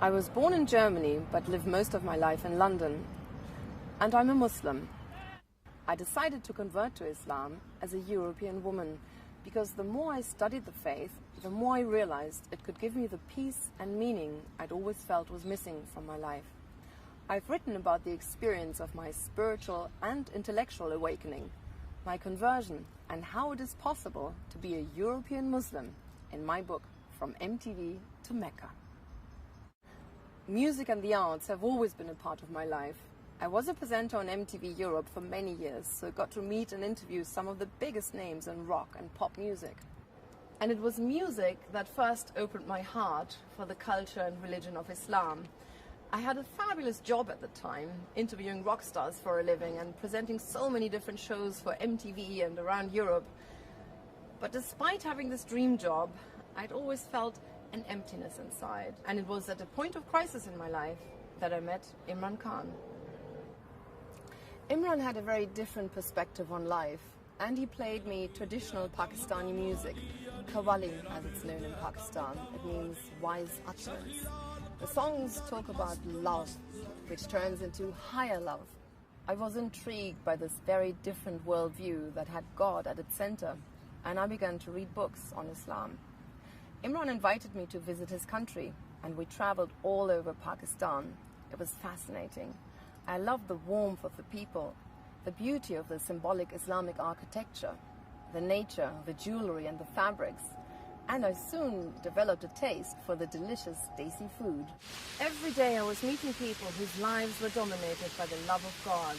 I was born in Germany but lived most of my life in London, and I'm a Muslim. I decided to convert to Islam as a European woman because the more I studied the faith, the more I realized it could give me the peace and meaning I'd always felt was missing from my life. I've written about the experience of my spiritual and intellectual awakening, my conversion, and how it is possible to be a European Muslim in my book, From MTV to Mecca. Music and the arts have always been a part of my life. I was a presenter on MTV Europe for many years, so I got to meet and interview some of the biggest names in rock and pop music. And it was music that first opened my heart for the culture and religion of Islam. I had a fabulous job at the time, interviewing rock stars for a living and presenting so many different shows for MTV and around Europe. But despite having this dream job, I'd always felt an emptiness inside. And it was at a point of crisis in my life that I met Imran Khan. Imran had a very different perspective on life, and he played me traditional Pakistani music, Qawwali as it's known in Pakistan. It means wise utterance. The songs talk about love, which turns into higher love. I was intrigued by this very different worldview that had God at its center, and I began to read books on Islam. Imran invited me to visit his country, and we traveled all over Pakistan. It was fascinating. I loved the warmth of the people, the beauty of the symbolic Islamic architecture, the nature, the jewelry and the fabrics, and I soon developed a taste for the delicious desi food. Every day I was meeting people whose lives were dominated by the love of God.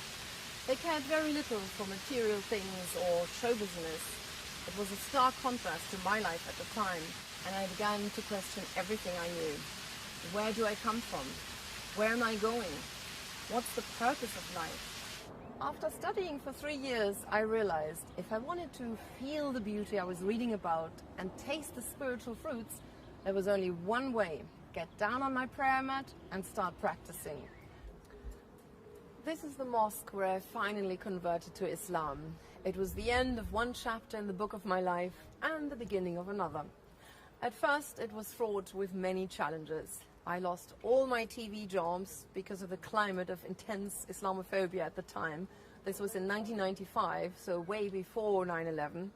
They cared very little for material things or show business. It was a stark contrast to my life at the time, and I began to question everything I knew. Where do I come from? Where am I going? What's the purpose of life? After studying for 3 years, I realized if I wanted to feel the beauty I was reading about and taste the spiritual fruits, there was only one way: get down on my prayer mat and start practicing. This is the mosque where I finally converted to Islam. It was the end of one chapter in the book of my life and the beginning of another. At first, it was fraught with many challenges. I lost all my TV jobs because of the climate of intense Islamophobia at the time. This was in 1995, so way before 9/11.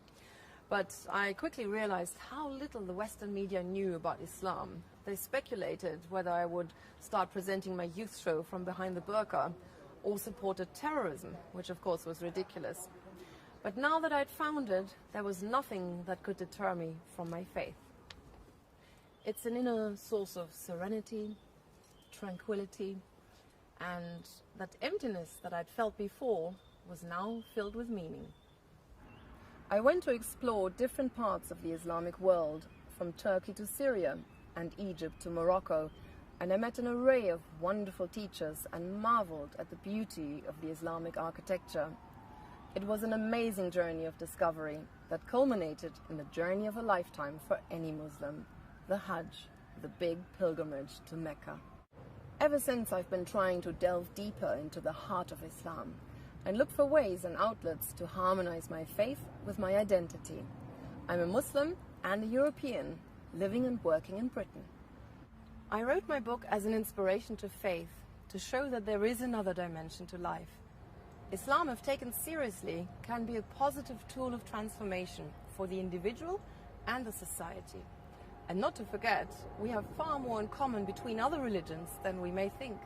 But I quickly realized how little the Western media knew about Islam. They speculated whether I would start presenting my youth show from behind the burqa or supported terrorism, which of course was ridiculous. But now that I'd found it, there was nothing that could deter me from my faith. It's an inner source of serenity, tranquility, and that emptiness that I'd felt before was now filled with meaning. I went to explore different parts of the Islamic world, from Turkey to Syria and Egypt to Morocco, and I met an array of wonderful teachers and marveled at the beauty of the Islamic architecture. It was an amazing journey of discovery that culminated in the journey of a lifetime for any Muslim. The Hajj, the big pilgrimage to Mecca. Ever since, I've been trying to delve deeper into the heart of Islam and look for ways and outlets to harmonize my faith with my identity. I'm a Muslim and a European, living and working in Britain. I wrote my book as an inspiration to faith, to show that there is another dimension to life. Islam, if taken seriously, can be a positive tool of transformation for the individual and the society. And not to forget, we have far more in common between other religions than we may think.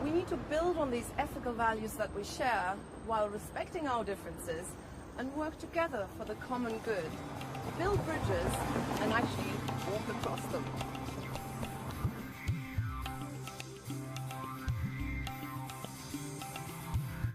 We need to build on these ethical values that we share while respecting our differences and work together for the common good, to build bridges and actually